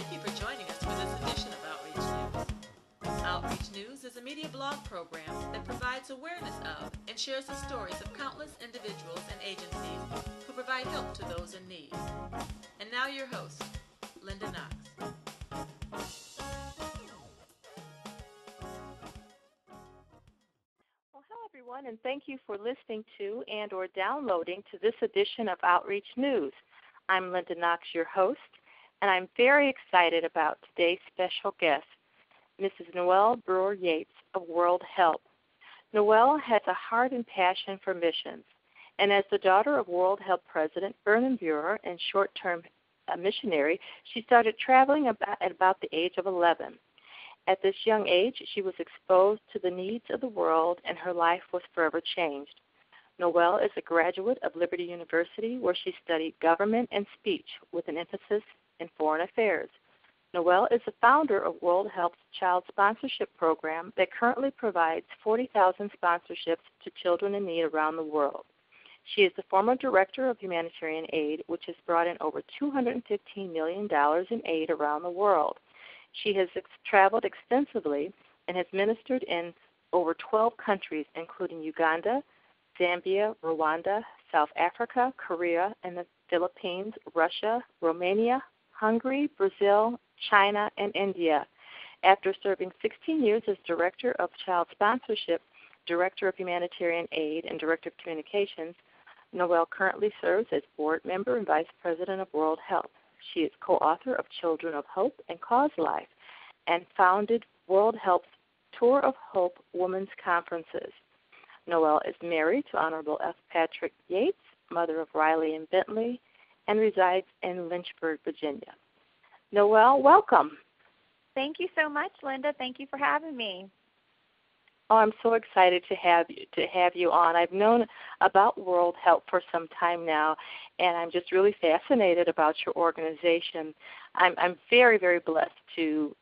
Thank you for joining us for this edition of Outreach News. Outreach News is a media blog program that provides awareness of and shares the stories of countless individuals and agencies who provide help to those in need. And now your host, Linda Knox. Well, hello, everyone, and thank you for listening to and or downloading to this edition of Outreach News. I'm Linda Knox, your host, and I'm very excited about today's special guest, Mrs. Noel Brewer Yeatts of World Help. Noel has a heart and passion for missions, and as the daughter of World Help President Vernon Brewer and short-term missionary, she started traveling at about the age of 11. At this young age, she was exposed to the needs of the world, and her life was forever changed. Noel is a graduate of Liberty University, where she studied government and speech with an emphasis in foreign affairs. Noel is the founder of World Help's Child Sponsorship Program that currently provides 40,000 sponsorships to children in need around the world. She is the former director of humanitarian aid, which has brought in over $215 million in aid around the world. She has traveled extensively and has ministered in over 12 countries, including Uganda, Zambia, Rwanda, South Africa, Korea, and the Philippines, Russia, Romania, Hungary, Brazil, China, and India. After serving 16 years as Director of Child Sponsorship, Director of Humanitarian Aid, and Director of Communications, Noel currently serves as Board Member and Vice President of World Help. She is co-author of Children of Hope and Cause Life and founded World Help's Tour of Hope Women's Conferences. Noel is married to Honorable F. Patrick Yeatts, mother of Riley and Bentley, and resides in Lynchburg, Virginia. Noel, welcome. Thank you so much, Linda. Thank you for having me. Oh, I'm so excited to have you on. I've known about World Help for some time now, and I'm just really fascinated about your organization. I'm very, very blessed to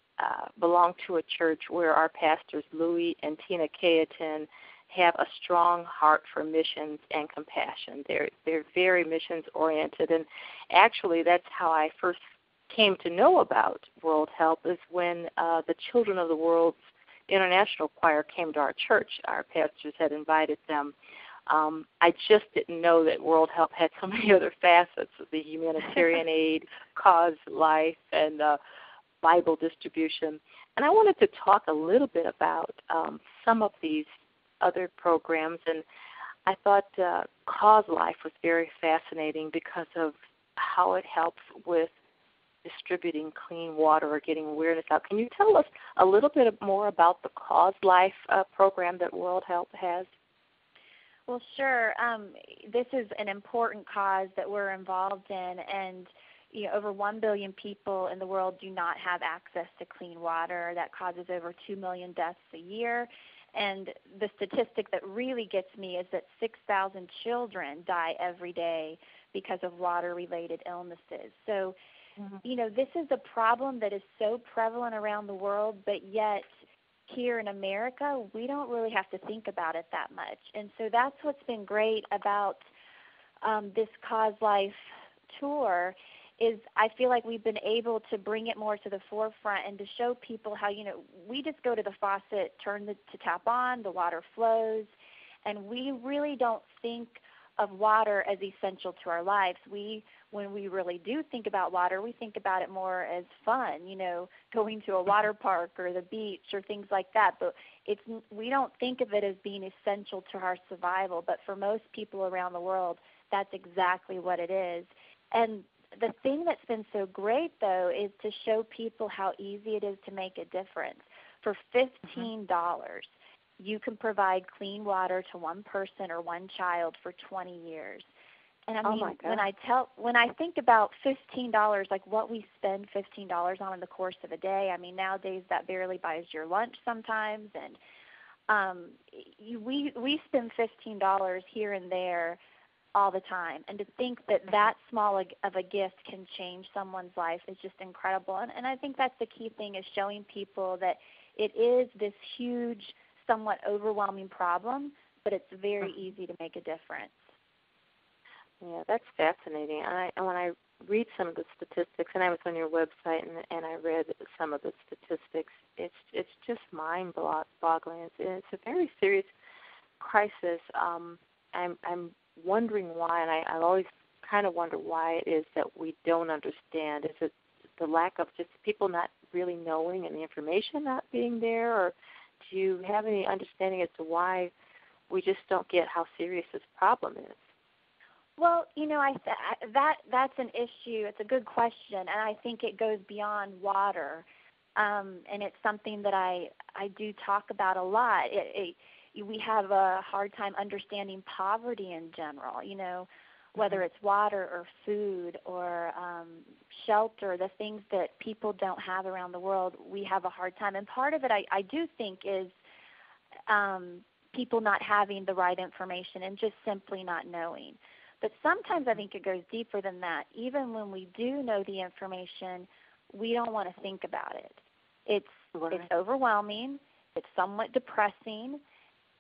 belong to a church where our pastors, Louis and Tina Cayetan, have a strong heart for missions and compassion. They're very missions-oriented, and actually that's how I first came to know about World Help is when the Children of the World's International Choir came to our church. Our pastors had invited them. I just didn't know that World Help had so many other facets of the humanitarian aid, cause life, and Bible distribution. And I wanted to talk a little bit about some of these other programs, and I thought Cause Life was very fascinating because of how it helps with distributing clean water or getting awareness out. Can you tell us a little bit more about the Cause Life program that World Help has? Well, sure. This is an important cause that we're involved in, and over 1 billion people in the world do not have access to clean water. That causes over 2 million deaths a year. And the statistic that really gets me is that 6,000 children die every day because of water-related illnesses. So, this is a problem that is so prevalent around the world, but yet here in America, we don't really have to think about it that much. And so that's what's been great about this Cause Life tour is I feel like we've been able to bring it more to the forefront and to show people how, we just go to the faucet, turn the tap on, the water flows, and we really don't think of water as essential to our lives. When we really do think about water, we think about it more as fun, going to a water park or the beach or things like that. But we don't think of it as being essential to our survival. But for most people around the world, that's exactly what it is. And the thing that's been so great, though, is to show people how easy it is to make a difference. For $15, you can provide clean water to one person or one child for 20 years. And I mean, when I think about $15, like what we spend $15 on in the course of a day, I mean, nowadays that barely buys your lunch sometimes, and we spend $15 here and there all the time. And to think that that small of a gift can change someone's life is just incredible. And I think that's the key thing, is showing people that it is this huge, somewhat overwhelming problem, but it's very easy to make a difference. Yeah, that's fascinating. And when I read some of the statistics, and I was on your website and I read some of the statistics, it's just mind-boggling. It's a very serious crisis. I'm wondering why, and I always kind of wonder why it is that we don't understand. Is it the lack of just people not really knowing and the information not being there, or do you have any understanding as to why we just don't get how serious this problem is? Well, that's an issue. It's a good question, and I think it goes beyond water, and it's something that I do talk about a lot. We have a hard time understanding poverty in general. Whether it's water or food or shelter, the things that people don't have around the world, we have a hard time. And part of it, I do think, is people not having the right information and just simply not knowing. But sometimes I think it goes deeper than that. Even when we do know the information, we don't want to think about it. It's overwhelming, it's somewhat depressing,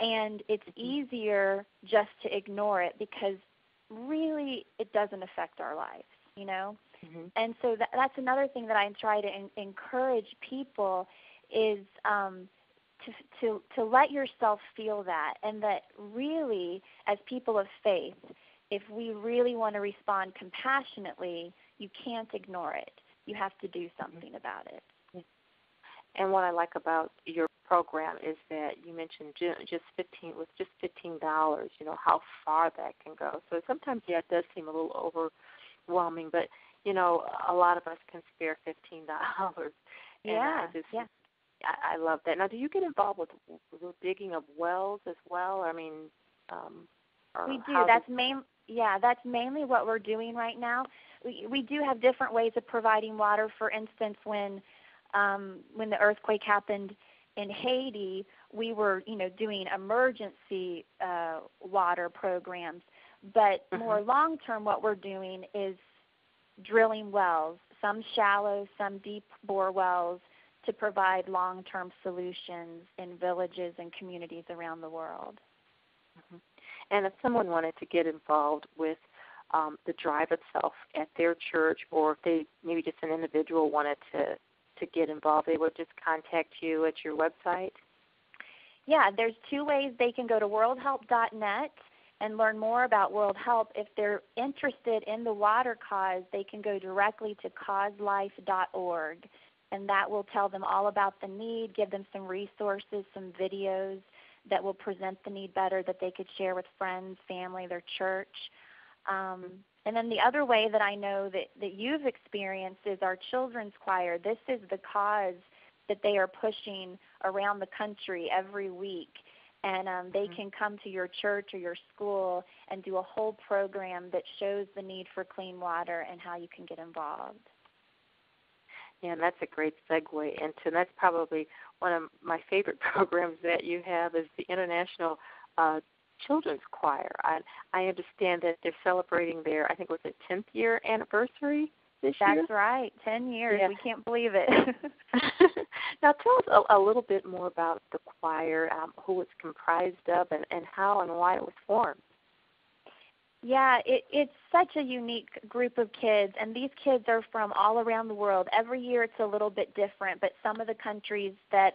and it's easier just to ignore it because really it doesn't affect our lives, And so that's another thing that I try to encourage people is to let yourself feel that, and that really, as people of faith, if we really want to respond compassionately, you can't ignore it. You have to do something about it. And what I like about your program is that you mentioned just $15, how far that can go. So sometimes, it does seem a little overwhelming, but a lot of us can spare $15. And I love that. Now, do you get involved with the digging of wells as well? I mean, we do. That's mainly what we're doing right now. We do have different ways of providing water. For instance, when the earthquake happened in Haiti, we were, doing emergency water programs. But more long-term, what we're doing is drilling wells, some shallow, some deep bore wells, to provide long-term solutions in villages and communities around the world. And if someone wanted to get involved with the drive itself at their church, or if they maybe just an individual wanted to get involved, they would just contact you at your website? Yeah, there's two ways. They can go to worldhelp.net and learn more about World Help. If they're interested in the water cause, they can go directly to causelife.org, and that will tell them all about the need, give them some resources, some videos that will present the need better that they could share with friends, family, their church. And then the other way that I know that you've experienced is our children's choir. This is the cause that they are pushing around the country every week. And they can come to your church or your school and do a whole program that shows the need for clean water and how you can get involved. Yeah, and that's a great segue into, that's probably one of my favorite programs that you have is the International Children's Choir. I understand that they're celebrating their, I think it was a 10th year anniversary this year? That's right, 10 years. Yeah. We can't believe it. Now tell us a little bit more about the choir, who it's comprised of, and how and why it was formed. Yeah, it's such a unique group of kids, and these kids are from all around the world. Every year it's a little bit different, but some of the countries that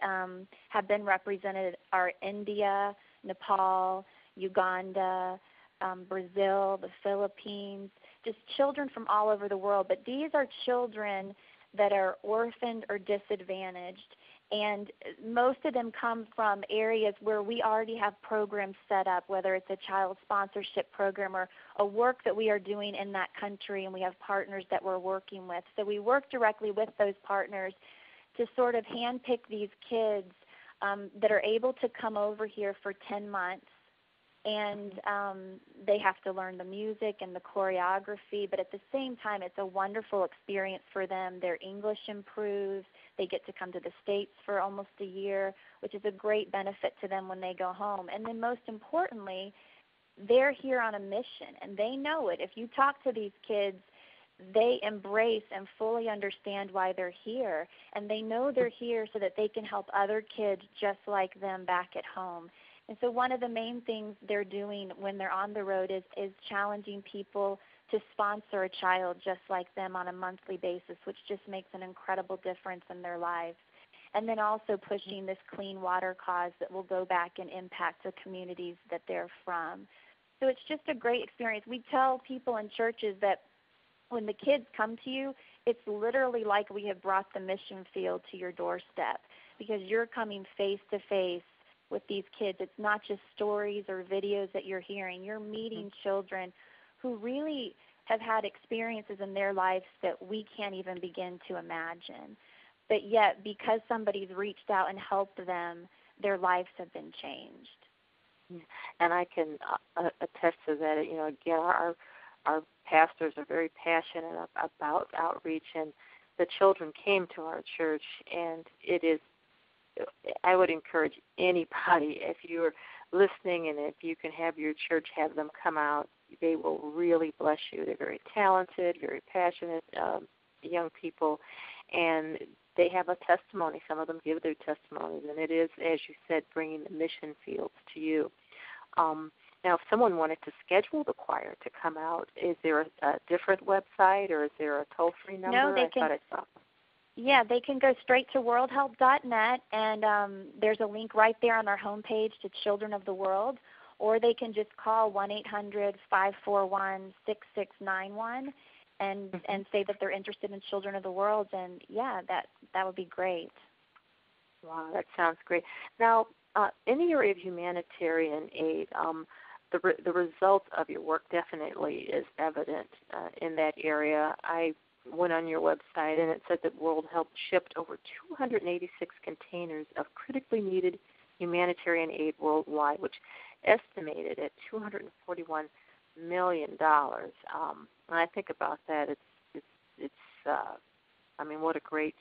have been represented are India, Nepal, Uganda, Brazil, the Philippines, just children from all over the world. But these are children that are orphaned or disadvantaged, and most of them come from areas where we already have programs set up, whether it's a child sponsorship program or a work that we are doing in that country, and we have partners that we're working with. So we work directly with those partners to sort of handpick these kids that are able to come over here for 10 months. And they have to learn the music and the choreography, but at the same time, it's a wonderful experience for them. Their English improves. They get to come to the States for almost a year, which is a great benefit to them when they go home. And then most importantly, they're here on a mission, and they know it. If you talk to these kids, they embrace and fully understand why they're here, and they know they're here so that they can help other kids just like them back at home. And so one of the main things they're doing when they're on the road is challenging people to sponsor a child just like them on a monthly basis, which just makes an incredible difference in their lives. And then also pushing this clean water cause that will go back and impact the communities that they're from. So it's just a great experience. We tell people in churches that when the kids come to you, it's literally like we have brought the mission field to your doorstep, because you're coming face to face with these kids. It's not just stories or videos that you're hearing. You're meeting children who really have had experiences in their lives that we can't even begin to imagine. But yet, because somebody's reached out and helped them, their lives have been changed. And I can attest to that. You know, again, our pastors are very passionate about outreach, and the children came to our church, and it is, I would encourage anybody, if you're listening and if you can have your church have them come out, they will really bless you. They're very talented, very passionate young people, and they have a testimony. Some of them give their testimonies, and it is, as you said, bringing the mission fields to you. Now, if someone wanted to schedule the choir to come out, is there a different website, or is there a toll-free number? No, they can. Yeah, they can go straight to worldhelp.net, and there's a link right there on our homepage to Children of the World, or they can just call 1-800-541-6691 and say that they're interested in Children of the World, and yeah, that would be great. Wow, that sounds great. Now, in the area of humanitarian aid, the results of your work definitely is evident in that area. I went on your website, and it said that World Help shipped over 286 containers of critically needed humanitarian aid worldwide, which estimated at $241 million. When I think about that, it's I mean, what a great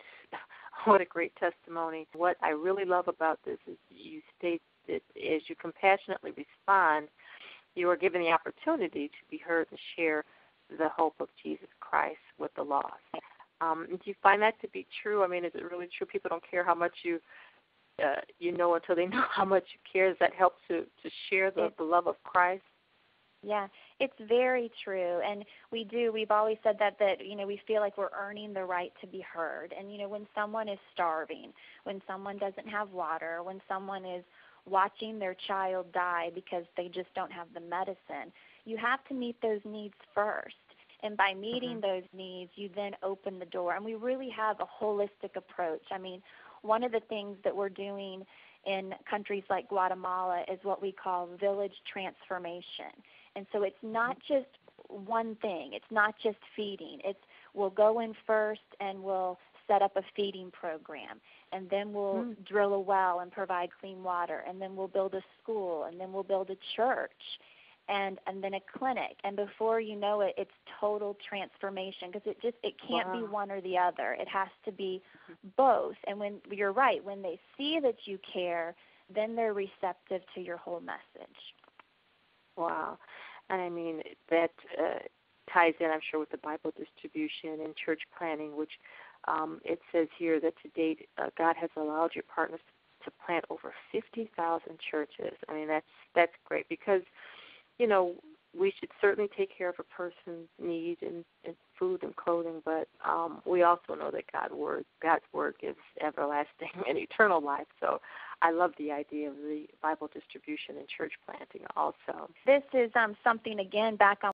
testimony. What I really love about this is you state that as you compassionately respond, you are given the opportunity to be heard and share the hope of Jesus Christ with the lost. Do you find that to be true? I mean, is it really true? People don't care how much you know until they know how much you care. Does that help to share the love of Christ? Yeah, it's very true, and we've always said that we feel like we're earning the right to be heard. And when someone is starving, when someone doesn't have water, when someone is watching their child die because they just don't have the medicine, you have to meet those needs first. And by meeting those needs, you then open the door. And we really have a holistic approach. I mean, one of the things that we're doing in countries like Guatemala is what we call village transformation. And so it's not just one thing. It's not just feeding. We'll go in first and we'll set up a feeding program, and then we'll drill a well and provide clean water, and then we'll build a school, and then we'll build a church, and then a clinic. And before you know it, it's total transformation, because it can't be one or the other. It has to be both. And when you're right, when they see that you care, then they're receptive to your whole message. Wow. And I mean, that ties in, I'm sure, with the Bible distribution and church planning, which it says here that to date, God has allowed your partners to plant over 50,000 churches. I mean, that's great, because, we should certainly take care of a person's need in food and clothing, but we also know that God's word gives everlasting and eternal life. So I love the idea of the Bible distribution and church planting also. This is something, again, back on